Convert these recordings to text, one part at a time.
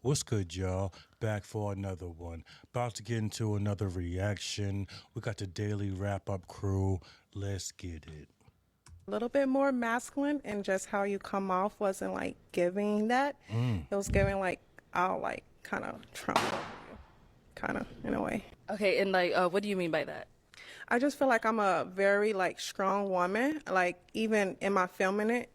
What's good, y'all? Back for another one. About to get into another reaction. We got the daily wrap up crew. Let's get it. A little bit more masculine and just how you come off wasn't like giving that. It was giving like I'll like kind of trump over you, kind of in a way. Okay, and like, what do you mean by that? I just feel like I'm a very like strong woman, like even in my feminine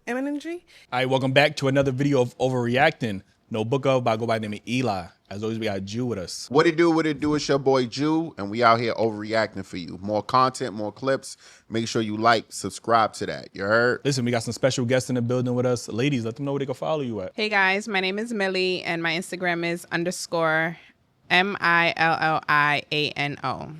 energy. All right, welcome back to another video of Overreacting. No book of, but I go by the name of Eli. As always, we got Jew with us. What it do, what it do, it's your boy Jew, and we out here overreacting for you. More content, more clips. Make sure you like, subscribe to that. You heard? Listen, we got some special guests in the building with us. Ladies, let them know where they can follow you at. Hey guys, my name is Millie and my Instagram is _MILLIANO.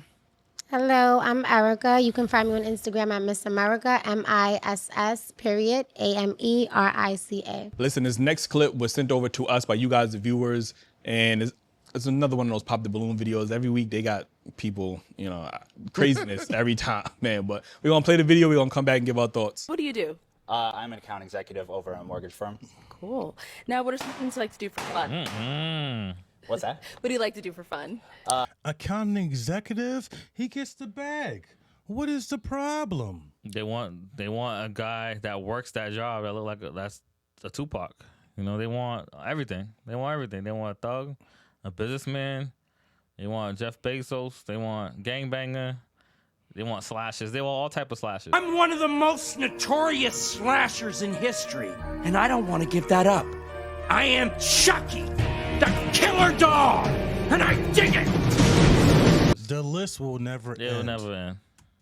Hello, I'm Erica. You can find me on Instagram at Miss America, MISS.AMERICA. Listen, this next clip was sent over to us by you guys, the viewers, and it's another one of those pop the balloon videos. Every week they got people, you know, craziness every time, man. But we're gonna play the video. We're gonna come back and give our thoughts. What do you do? I'm an account executive over a mortgage firm. Cool. Now, what are some things you like to do for fun? What's that? What do you like to do for fun? Accounting executive, he gets the bag. What is the problem? They want a guy that works that job that look like that's a Tupac. You know, they want everything. They want everything. They want a thug, a businessman. They want Jeff Bezos. They want gangbanger. They want slashes. They want all type of slashes. I'm one of the most notorious slashers in history, and I don't want to give that up. I am Chucky, the killer dog, and I dig it. The list will never It'll end. never end.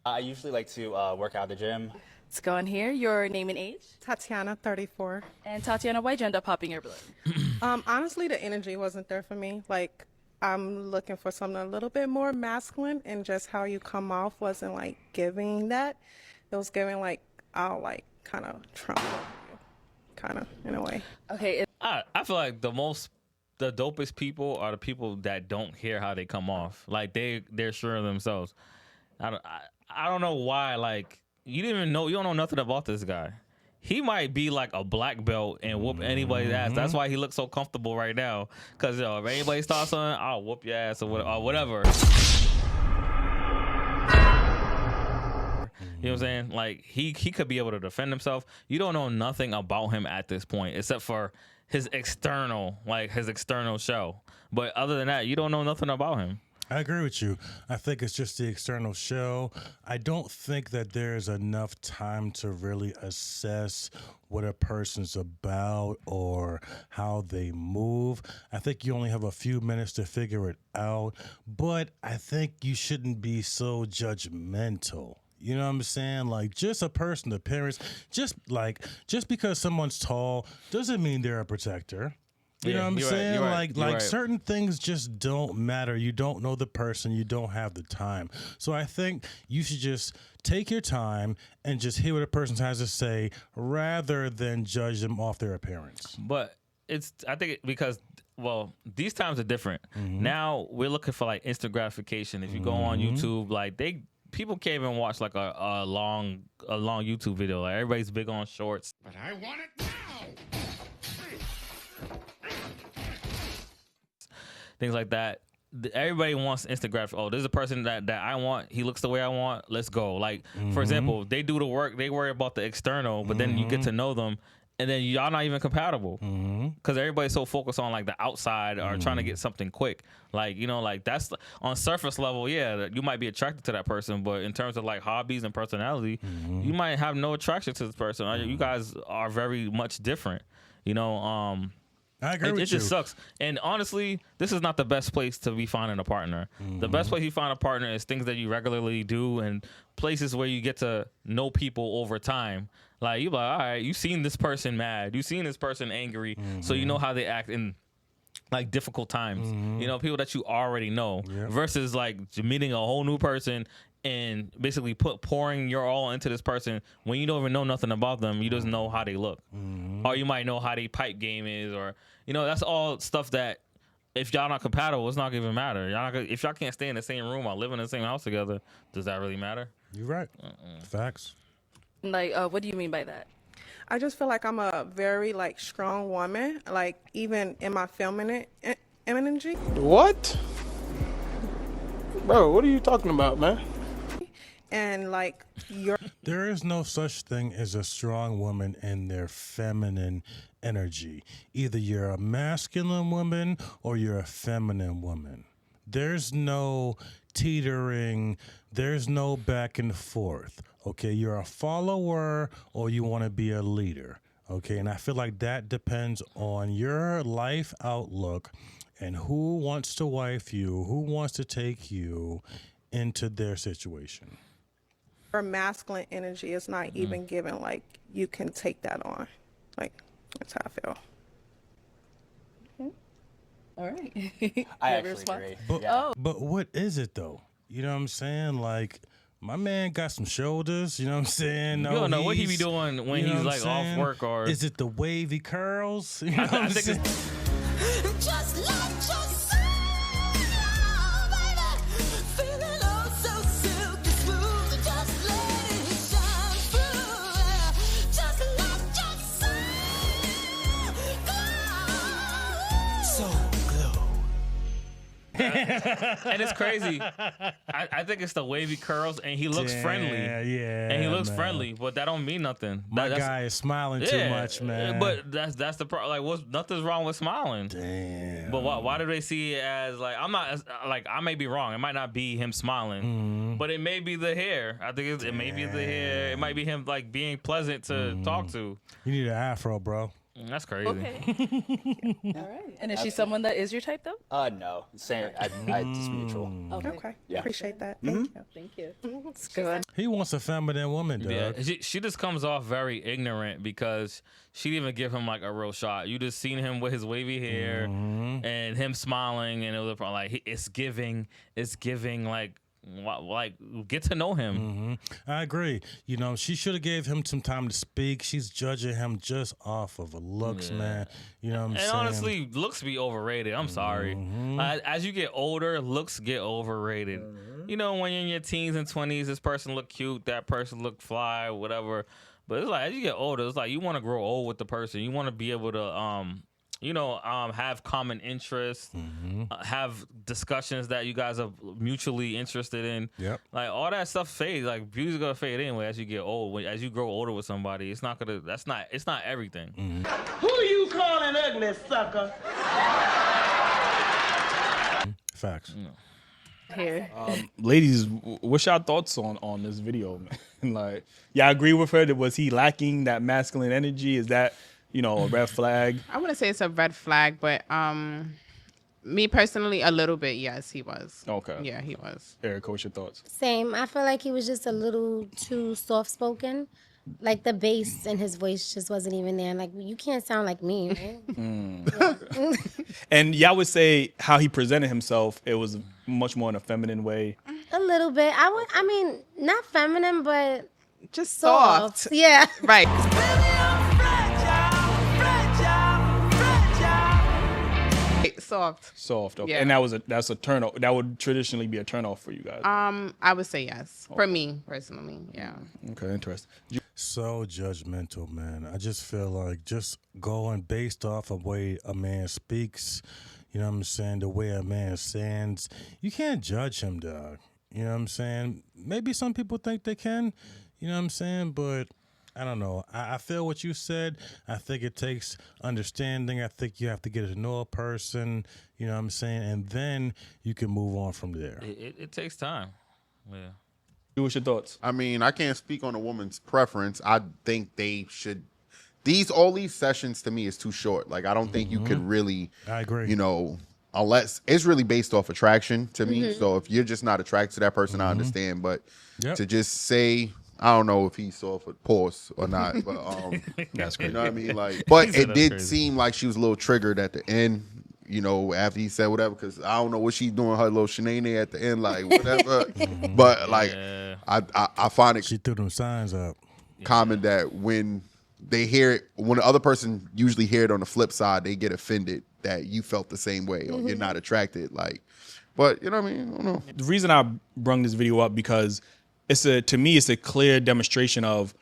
I usually like to work out at the gym. Let's go on here. Your name and age. Tatiana, 34. And Tatiana, why'd you end up popping your balloon? Honestly, the energy wasn't there for me. Like I'm looking for something a little bit more masculine, and just how you come off wasn't like giving that. It was giving like I'll like kind of trump over you, kind of in a way. Okay, I feel like the dopest people are the people that don't hear how they come off. Like they're sure of themselves. I don't know why. Like you don't know nothing about this guy. He might be like a black belt and whoop anybody's ass. That's why he looks so comfortable right now. Cause if anybody starts something, I'll whoop your ass or whatever. You know what I'm saying? Like he could be able to defend himself. You don't know nothing about him at this point except for his external show. But other than that, you don't know nothing about him. I agree with you. I think it's just the external show. I don't think that there's enough time to really assess what a person's about or how they move. I think you only have a few minutes to figure it out, but I think you shouldn't be so judgmental. You know what I'm saying? Like just a person's appearance, just because someone's tall doesn't mean they're a protector. You know what I'm saying? Right, Like certain things just don't matter. You don't know the person. You don't have the time. So I think you should just take your time and just hear what a person has to say rather than judge them off their appearance. But I think because these times are different. Now we're looking for like instant gratification. If you go on YouTube, like people can't even watch like a long YouTube video. Like everybody's big on shorts. But I want it now. Things like that. Everybody wants instant gratification. Oh, there's a person that I want. He looks the way I want. Let's go. Like, for example, they do the work. They worry about the external, but then you get to know them, and then y'all not even compatible because everybody's so focused on like the outside or trying to get something quick. Like, you know, like that's on surface level. Yeah, you might be attracted to that person, but in terms of like hobbies and personality, you might have no attraction to this person. You guys are very much different. You know, I agree with you. It just sucks. And honestly, this is not the best place to be finding a partner. The best place you find a partner is things that you regularly do and places where you get to know people over time. Like, you're like, all right, you've seen this person mad. You've seen this person angry. So you know how they act in like difficult times. You know, people that you already know versus like meeting a whole new person and basically pouring your all into this person when you don't even know nothing about them. You just know how they look. Or you might know how they pipe game is, or, you know, that's all stuff that if y'all not compatible, it's not gonna even matter. If y'all can't stay in the same room or live in the same house together, does that really matter? You're right. Facts. like, what do you mean by that? I just feel like I'm a very like strong woman, like even in my feminine energy. What? Bro, what are you talking about, man? And like There is no such thing as a strong woman in their feminine energy. Either you're a masculine woman or you're a feminine woman. There's no teetering, there's no back and forth. Okay, you're a follower or you want to be a leader. Okay, and I feel like that depends on your life outlook and who wants to wife you, who wants to take you into their situation. Her masculine energy is not even given like you can take that on. Like that's how I feel. All right. I Have a actually response? agree. But, Yeah. but what is it though? You know what I'm saying? Like, my man got some shoulders, you know what I'm saying? You don't know what he be he's- doing when you know he's what like I'm off saying? work or. Is it the wavy curls? You know what I I'm think saying? Just let yourself, baby, feeling oh so silky smooth. Just let it shine through. Just let yourself glow. So And it's crazy. I think it's the wavy curls, and he looks friendly. Yeah, And he looks man. friendly, but that don't mean nothing. My That's- guy is smiling too much, man. But that's the problem. Like, nothing's wrong with smiling. Damn. But why do they see it as like I'm not like I may be wrong. It might not be him smiling, but it may be the hair. I think it may be the hair. It might be him like being pleasant to talk to. You need an afro, bro. That's crazy. Okay. All right. And is she someone that is your type though? No. Same. I just mutual. Okay. Yeah. Appreciate that. Thank you. It's good. He wants a feminine woman, dog. Yeah, she just comes off very ignorant because she didn't even give him like a real shot. You just seen him with his wavy hair and him smiling, and it was like it's giving like get to know him. I agree. You know, she should have gave him some time to speak. She's judging him just off of looks, man. You know what I'm And saying? honestly, looks be overrated. I'm sorry. As you get older, looks get overrated. You know, when you're in your teens and 20s, this person look cute, that person look fly, whatever. But it's like as you get older, it's like you want to grow old with the person. You want to be able to have common interests, have discussions that you guys are mutually interested in. Yep. Like all that stuff fades. Like beauty's gonna fade anyway as you get old. As you grow older with somebody, it's not everything. Who you calling ugly, sucker? Facts. Here. Ladies, what's your thoughts on this video, man? Like, y'all agree with her? Was he lacking that masculine energy? Is that, a red flag? I wouldn't say it's a red flag, but me personally, a little bit, yes, he was. Okay. Yeah, he was. Erica, what's your thoughts? Same. I feel like he was just a little too soft-spoken. Like the bass in his voice just wasn't even there. Like, you can't sound like me, right? And y'all would say how he presented himself, it was much more in a feminine way. A little bit. I mean, not feminine, but Just soft. soft. Yeah. Right. Soft. Soft. Okay. Yeah. And that's a turn off. That would traditionally be a turn off for you guys. I would say yes. For me, personally, yeah. Okay, interesting. So judgmental, man. I just feel like just going based off of way a man speaks, you know what I'm saying, the way a man stands, you can't judge him, dog. You know what I'm saying? Maybe some people think they can, you know what I'm saying, but I don't know. I feel what you said. I think it takes understanding. I think you have to get to know a person, you know what I'm saying, and then you can move on from there. It takes time. Yeah. What's your thoughts? I mean, I can't speak on a woman's preference. I think they should. All these sessions to me is too short. Like, I don't think you could really. I agree. Unless it's really based off attraction to me. So if you're just not attracted to that person, I understand. But to just say, I don't know if he saw for pause or not, but That's crazy. you know what I mean? Like, but He said it that's did crazy. seem like she was a little triggered at the end. After he said whatever, because I don't know what she's doing, her little shenanigans at the end, like whatever. But like, Yeah. I find it She threw them signs up. common that when they hear it, when the other person usually hear it on the flip side, they get offended that you felt the same way or you're not attracted. Like, but you know what I mean? I don't know. The reason I brung this video up because to me it's a clear demonstration of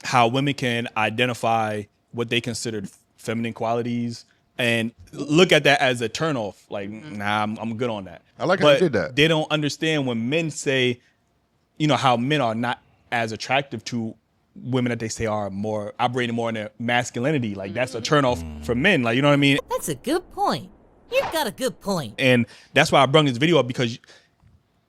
how women can identify what they considered feminine qualities and look at that as a turnoff. Like, nah, I'm good on that. I like how but you did that. They don't understand when men say, you know, how men are not as attractive to women that they say are more operating more in their masculinity. Like, that's a turnoff for men. Like, you know what I mean? That's a good point. You've got a good point. And that's why I brought this video up, because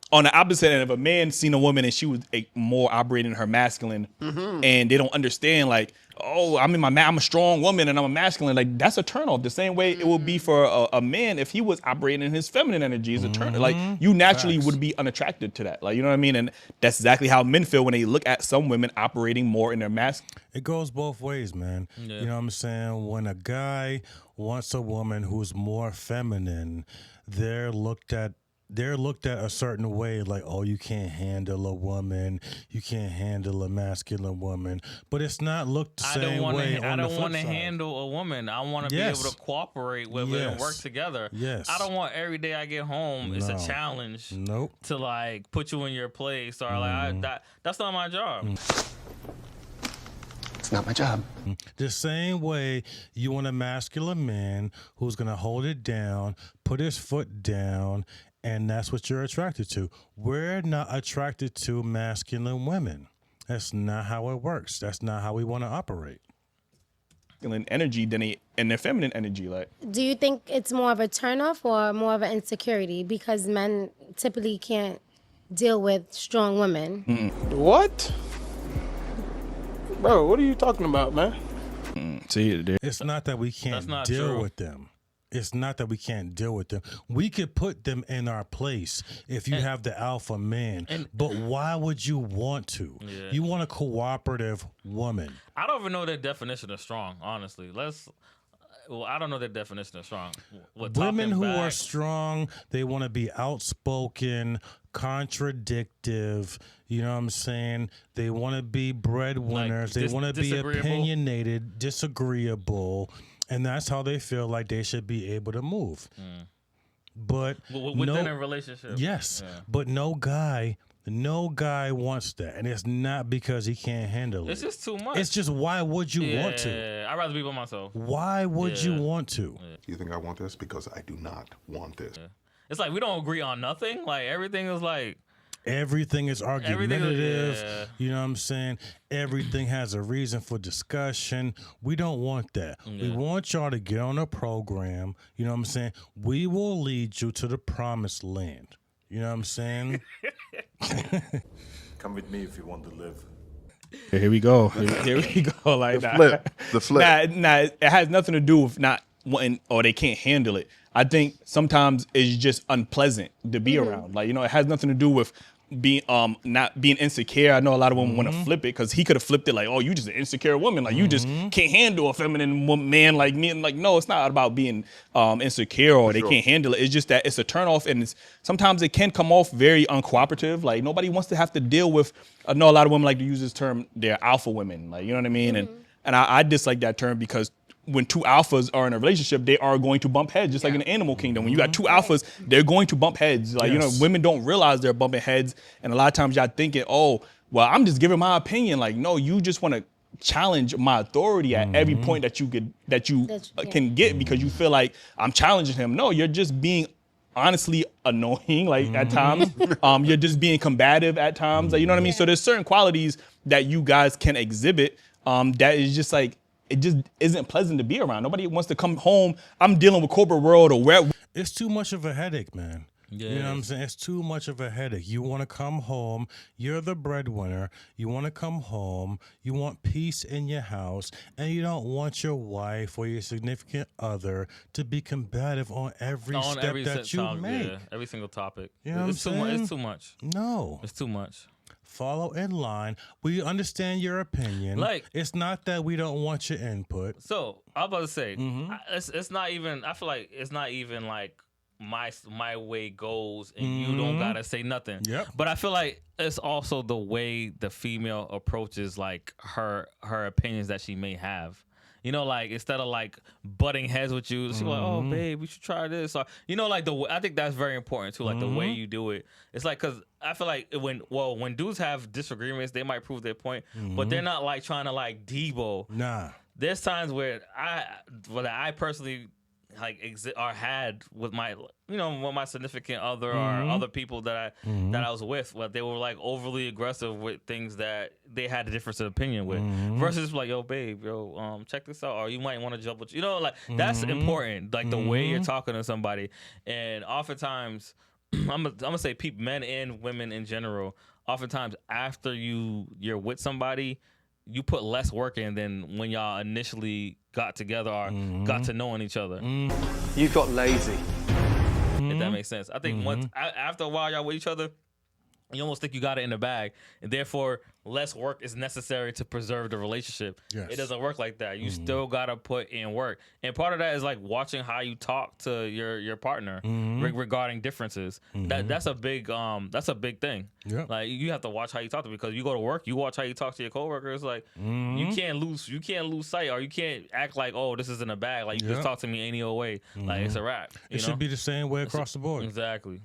on the opposite end, if a man seen a woman and she was more operating her masculine, and they don't understand, like, oh, I'm a strong woman and I'm a masculine, like, that's a turnoff. The same way it would be for a man if he was operating in his feminine energy as a turn. Like, you naturally would be unattracted to that. Like, you know what I mean? And that's exactly how men feel when they look at some women operating more in their masculine. It goes both ways, man. Yeah. You know what I'm saying? When a guy wants a woman who's more feminine, they're looked at a certain way, like, oh, you can't handle a woman, you can't handle a masculine woman. But it's not looked the same way I on the don't flip want to side. handle a woman. I want to be Yes. able to cooperate with it and Yes. work together. Yes. I don't want every day I get home it's a No. challenge Nope. to like put you in your place or that's not my job. It's not my job. The same way you want a masculine man who's going to hold it down, put his foot down, and that's what you're attracted to. We're not attracted to masculine women. That's not how it works. That's not how we want to operate. Energy than and their feminine energy. Like, Do you think it's more of a turnoff or more of an insecurity? Because men typically can't deal with strong women. What? Bro, what are you talking about, man? See, It's not that we can't not deal true. with them. It's not that we can't deal with them. We could put them in our place if you have the alpha man. But why would you want to? Yeah. You want a cooperative woman. I don't even know their definition of strong, honestly. I don't know their definition of strong. Women who are back, strong, they want to be outspoken, contradictive. You know what I'm saying? They want to be breadwinners. They want to be disagreeable? opinionated, disagreeable. And that's how they feel like they should be able to move. But within a relationship. Yes, Yeah. but no guy wants that, and it's not because he can't handle It's it. just too much. It's just, why would you want to? Yeah, I'd rather be by myself. Why would you want to? You think I want this? Because I do not want this. It's like we don't agree on nothing. Like everything is like Everything is Everything is- argumentative. yeah. You know what I'm saying? Everything has a reason for discussion. We don't want that. We want y'all to get on a program. You know what I'm saying? We will lead you to the promised land. You know what I'm saying? Come with me if you want to live. Here we go. Here we go. Like The flip. Nah, it has nothing to do with not wanting or they can't handle it. I think sometimes it's just unpleasant to be around. Like, you know, it has nothing to do with being not being insecure. I know a lot of women want to flip it because he could have flipped it like, oh, you just an insecure woman. Like you just can't handle a feminine man like me. And like, no, it's not about being insecure or they can't handle it. It's just that it's a turnoff, and sometimes it can come off very uncooperative. Like nobody wants to have to deal with. I know a lot of women like to use this term. They're alpha women. Like, you know what I mean? And I dislike that term because when two alphas are in a relationship, they are going to bump heads, just like in the animal kingdom. When you got two alphas, they're going to bump heads. Like, you know, women don't realize they're bumping heads. And a lot of times y'all thinking, oh, well, I'm just giving my opinion. Like, no, you just want to challenge my authority at every point that you can get because you feel like I'm challenging him. No, you're just being honestly annoying, like at times. You're just being combative at times. Like, you know what I mean? So there's certain qualities that you guys can exhibit that is just like, it just isn't pleasant to be around. Nobody wants to come home. I'm dealing with corporate world or where. It's too much of a headache, man. Yeah. You know what I'm saying? It's too much of a headache. You want to come home. You're the breadwinner. You want to come home. You want peace in your house. And you don't want your wife or your significant other to be combative on every step that you make. Yeah, every single topic. You know what It's I'm too much. saying? It's too much. No. It's too much. Follow in line. We understand your opinion. Like- it's not that we don't want your input. So I was about to say, it's not even. I feel like it's not even like my way goes, and you don't gotta say nothing. Yep. But I feel like it's also the way the female approaches like her opinions that she may have. You know, like instead of like butting heads with you, she's like, "Oh, babe, we should try this." Or you know, like I think that's very important too. Like the way you do it. It's like because I feel like when dudes have disagreements, they might prove their point, but they're not like trying to like Debo. Nah. There's times where I personally like had with my with my significant other or other people that I was with, where they were like overly aggressive with things that they had a difference of opinion with, versus like, yo, babe, check this out, or you might want to jump with like that's important, like the way you're talking to somebody. And oftentimes I'm gonna say men and women in general, oftentimes after you're with somebody, you put less work in than when y'all initially got together or got to knowing each other. You got lazy. If that makes sense. I think once after a while y'all with each other, you almost think you got it in the bag, and therefore less work is necessary to preserve the relationship. Yes. It doesn't work like that. You still gotta put in work, and part of that is like watching how you talk to your partner regarding differences. That's a big thing. Yeah. Like you have to watch how you talk to them, because you go to work, you watch how you talk to your coworkers. Like you can't lose sight, or you can't act like, oh, this is in a bag. Like you just talk to me any old way. Like it's a wrap. It should be the same way across the board. Exactly.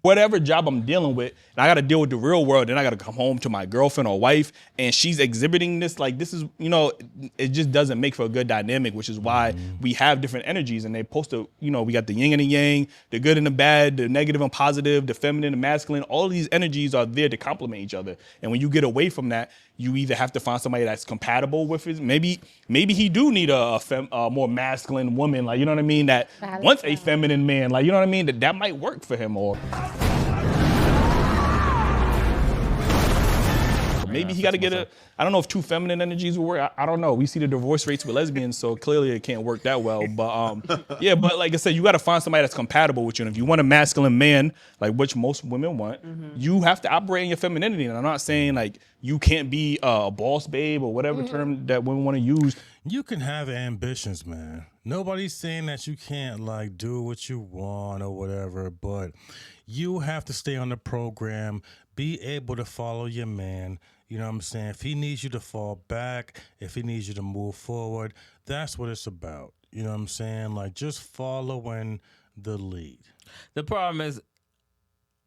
Whatever job I'm dealing with, and I got to deal with the real world, and I got to come home to my girlfriend or wife, and she's exhibiting this, like this is, it just doesn't make for a good dynamic, which is why we have different energies, and they're supposed to, we got the yin and the yang, the good and the bad, the negative and positive, the feminine and masculine. All of these energies are there to complement each other. And when you get away from that, you either have to find somebody that's compatible with it. Maybe he do need a more masculine woman, like, you know what I mean, that wants a feminine man, like, you know what I mean, that might work for him. Or maybe he got to get I don't know if two feminine energies will work. I don't know. We see the divorce rates with lesbians, so clearly it can't work that well. But yeah, but like I said, you got to find somebody that's compatible with you. And if you want a masculine man, like which most women want, you have to operate in your femininity. And I'm not saying like you can't be a boss babe or whatever term that women want to use. You can have ambitions, man. Nobody's saying that you can't like do what you want or whatever, but you have to stay on the program, be able to follow your man. You know what I'm saying? If he needs you to fall back, if he needs you to move forward, that's what it's about. You know what I'm saying? Like just following the lead. The problem is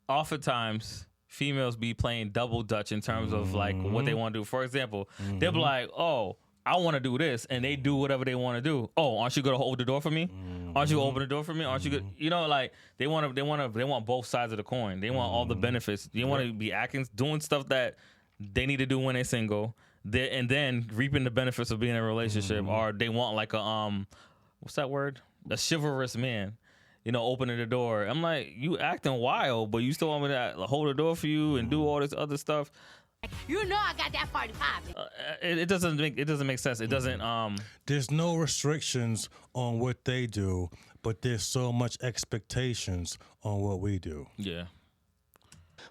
oftentimes females be playing double dutch in terms of like what they want to do. For example, they'll be like, oh, I want to do this, and they do whatever they want to do. Oh, aren't you gonna hold the door for me? Aren't you gonna open the door for me? Aren't you good? Like they want both sides of the coin. They want all the benefits. They want to be doing stuff that they need to do when they're single, and then reaping the benefits of being in a relationship. Or they want like a what's that word? A chivalrous man. Opening the door. I'm like, you acting wild, but you still want me to hold the door for you and do all this other stuff. You know I got that 45. It doesn't make sense. It doesn't. There's no restrictions on what they do, but there's so much expectations on what we do. Yeah.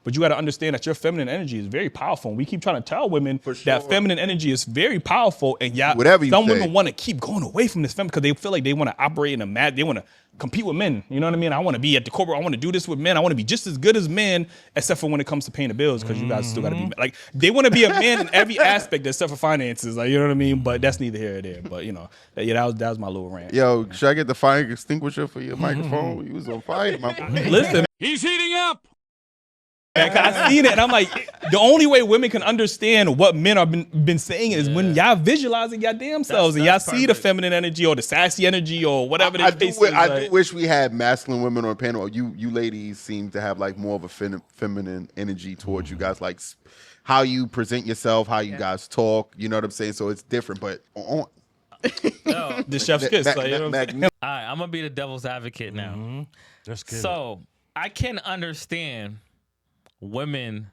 But you got to understand that your feminine energy is very powerful. And we keep trying to tell women that feminine energy is very powerful. And some women want to keep going away from this feminine because they feel like they want to operate in they want to compete with men. You know what I mean? I want to be at the corporate. I want to do this with men. I want to be just as good as men, except for when it comes to paying the bills, because you guys still got to be like, they want to be a man in every aspect except for finances. Like, you know what I mean? But that's neither here or there. But that was my little rant. Yo, should I get the fire extinguisher for your microphone? You was on fire. Listen. He's heating up. I seen it, and I'm like, the only way women can understand what men have been saying is when y'all visualizing y'all damn selves, and y'all see the feminine energy or the sassy energy or whatever. I do wish we had masculine women on panel. You ladies seem to have like more of a feminine energy towards you guys, like how you present yourself, how you guys talk. You know what I'm saying? So it's different, but the chef's kiss. All right, I'm gonna be the devil's advocate now. That's good. So I can understand women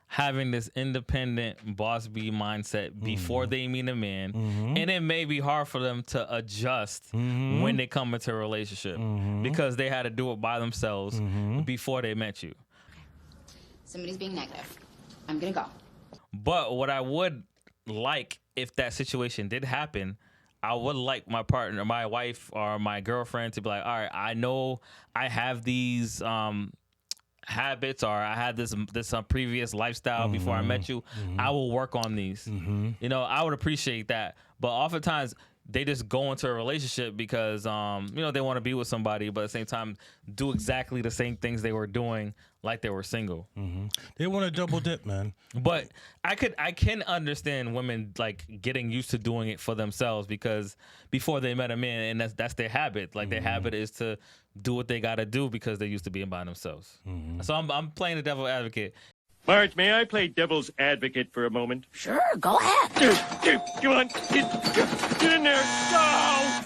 having this independent boss bee mindset before they meet a man, and it may be hard for them to adjust when they come into a relationship because they had to do it by themselves before they met you. Somebody's being negative. I'm gonna go. But what I would like, if that situation did happen, I would like my partner, my wife or my girlfriend to be like, all right, I know I have these habits, or I had this previous lifestyle before I met you. I will work on these. I would appreciate that. But oftentimes they just go into a relationship because they want to be with somebody, but at the same time do exactly the same things they were doing like they were single. They want to double dip, man. But I can understand women like getting used to doing it for themselves because before they met a man, and that's their habit. Like their habit is to do what they got to do because they're used to being by themselves. So I'm playing the devil advocate. Marge, may I play devil's advocate for a moment? Sure, go ahead. Come on, get in there. Go!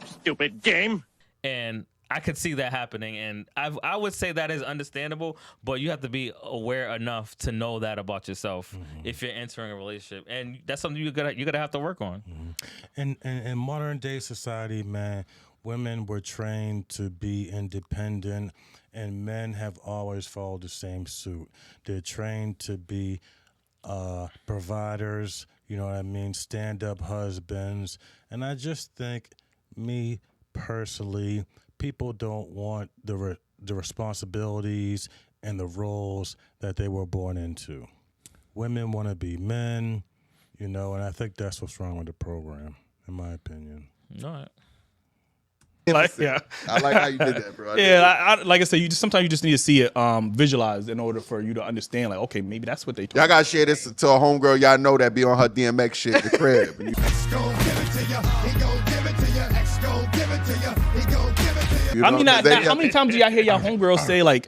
Stupid game. And I could see that happening, and I would say that is understandable, but you have to be aware enough to know that about yourself if you're entering a relationship, and that's something you're gonna have to work on. In modern day society, man, women were trained to be independent, and men have always followed the same suit. They're trained to be providers, you know what I mean, stand-up husbands, and I just think, me personally, people don't want the responsibilities and the roles that they were born into. Women want to be men, and I think that's what's wrong with the program, in my opinion. All right. Yeah, I like how you did that, bro. Like I said, sometimes you just need to see it visualized in order for you to understand. Like, okay, maybe that's what they. Y'all gotta share this to a homegirl y'all know that be on her DMX shit at the crib. I mean, how many times do y'all hear y'all homegirls say like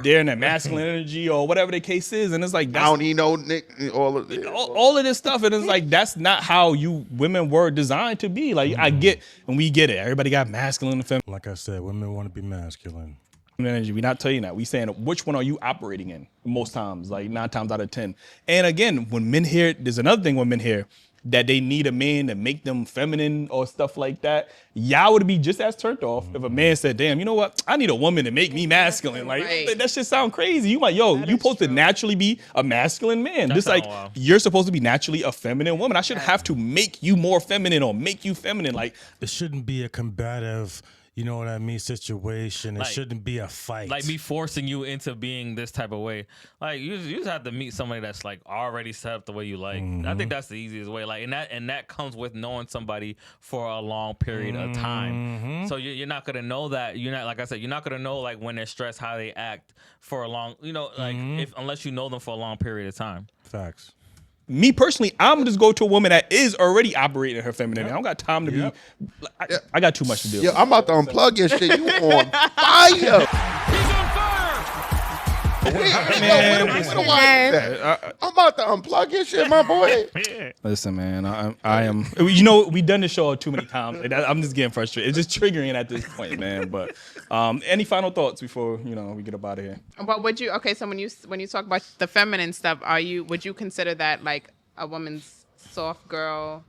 they're in that masculine energy or whatever the case is, and it's like that's, I don't need no Nick, all of this stuff, and it's like that's not how you women were designed to be. Like I get, and we get it. Everybody got masculine and feminine. Like I said, women want to be masculine. Energy. We're not telling you that. We saying which one are you operating in most times, like 9 times out of 10. And again, when men hear, there's another thing when men hear that they need a man to make them feminine or stuff like that. Y'all would be just as turned off if a man said, damn, you know what? I need a woman to make me masculine. Like that shit sound crazy. You like, yo, you supposed to naturally be a masculine man. Just like you're supposed to be naturally a feminine woman. I shouldn't have to make you more feminine or make you feminine. Like it shouldn't be a combative, you know what I mean, situation. It shouldn't be a fight. Like me forcing you into being this type of way. Like you just have to meet somebody that's like already set up the way you like. I think that's the easiest way. Like and that comes with knowing somebody for a long period of time. So you're not gonna know that. You're not, like I said, you're not gonna know like when they're stressed how they act for a long, unless you know them for a long period of time. Facts. Me personally, I'm gonna just go to a woman that is already operating her femininity. I don't got time to be. I got too much to do. Yeah, I'm about to unplug your shit. You on fire? I'm about to unplug your shit, my boy. Listen, man, I am. You know, we've done this show too many times. I'm just getting frustrated. It's just triggering at this point, man. But any final thoughts before we get up out of here? But would you? Okay, so when you talk about the feminine stuff, would you consider that like a woman's soft girl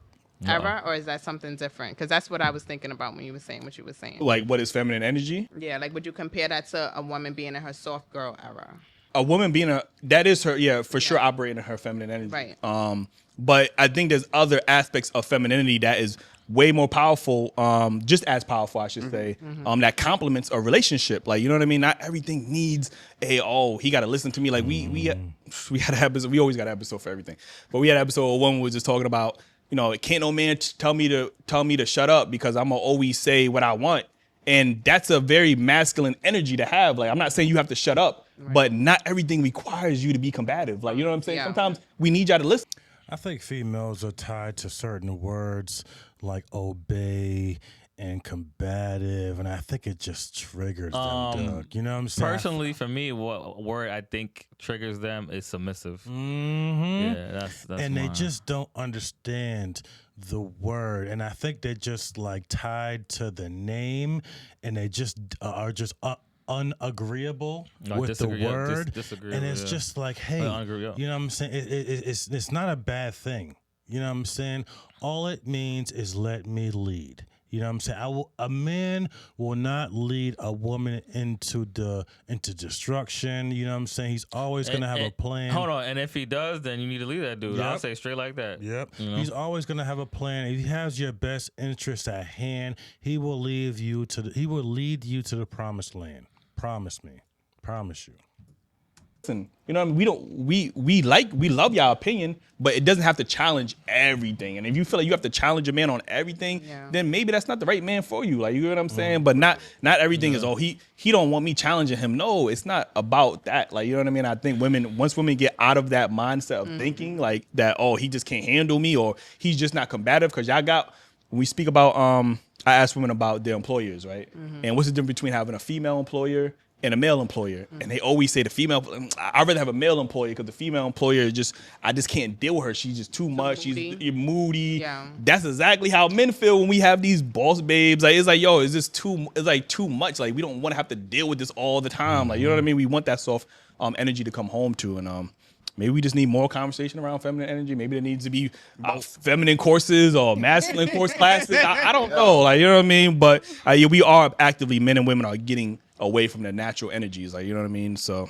era, or is that something different? Because that's what I was thinking about when you were saying what you were saying. Like, what is feminine energy? Yeah, like would you compare that to a woman being in her soft girl era? A woman being that is her, for sure, operating in her feminine energy. Right. But I think there's other aspects of femininity that is way more powerful, just as powerful, I should say, that complements a relationship. Like, you know what I mean? Not everything needs he got to listen to me. Like we had an episode, we always got an episode for everything. But we had an episode where one was just talking about, can't no man tell me to shut up because I'm gonna always say what I want. And that's a very masculine energy to have. Like, I'm not saying you have to shut up, but not everything requires you to be combative. Like, you know what I'm saying? Yeah. Sometimes we need y'all to listen. I think females are tied to certain words like obey and combative, and I think it just triggers them, Doug. You know what I'm saying? Personally, for me, what word I think triggers them is submissive. Yeah, that's and they just don't understand the word, and I think they're just like tied to the name, and they just are just unagreeable with the word, and it's just like, hey, you know what I'm saying? It's not a bad thing. You know what I'm saying? All it means is let me lead. You know what I'm saying? A man will not lead a woman into destruction. You know what I'm saying? He's always going to have a plan. Hold on. And if he does, then you need to leave that dude. I'll say straight like that. Yep. He's always going to have a plan. If he has your best interest at hand, he will lead you to the promised land. Promise me. Promise you. listen, you know what I mean? We love y'all opinion, but it doesn't have to challenge everything. And if you feel like you have to challenge a man on everything, then maybe that's not the right man for you. Like, you know what I'm saying? But not everything is, oh, he don't want me challenging him. No, it's not about that. Like, you know what I mean? I think once women get out of that mindset of thinking like that, oh, he just can't handle me, or he's just not combative, because y'all got, when we speak about, I ask women about their employers, right? And what's the difference between having a female employer and a male employer? And they always say the female, I'd rather have a male employer, because the female employer is I just can't deal with her. She's just too much. Moody. She's moody. Yeah. That's exactly how men feel when we have these boss babes. Like, it's like, yo, it's like too much. Like, we don't want to have to deal with this all the time. Like, you know what I mean? We want that soft energy to come home to. And maybe we just need more conversation around feminine energy. Maybe there needs to be feminine courses or masculine course classes. I don't know. Like, you know what I mean? But yeah, we are actively, men and women are getting away from their natural energies. Like, you know what I mean? So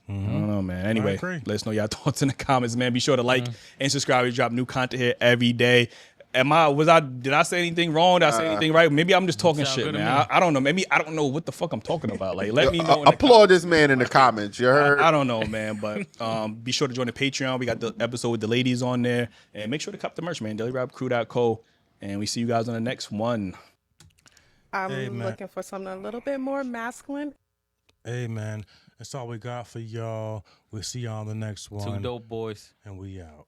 I don't know, man. Anyway, let us know your thoughts in the comments, man. Be sure to like and subscribe. We drop new content here every day. Did I say anything wrong? Did I say anything right? Maybe I'm just talking shit, man. I don't know. Maybe I don't know what the fuck I'm talking about. Like, let me know. Applaud this man in the comments. You heard? I don't know, man. But be sure to join the Patreon. We got the episode with the ladies on there. And make sure to cop the merch, man. DailyRapCrew.co. And we see you guys on the next one. I'm looking for something a little bit more masculine. Hey, man. That's all we got for y'all. We'll see y'all on the next one. Two dope boys. And we out.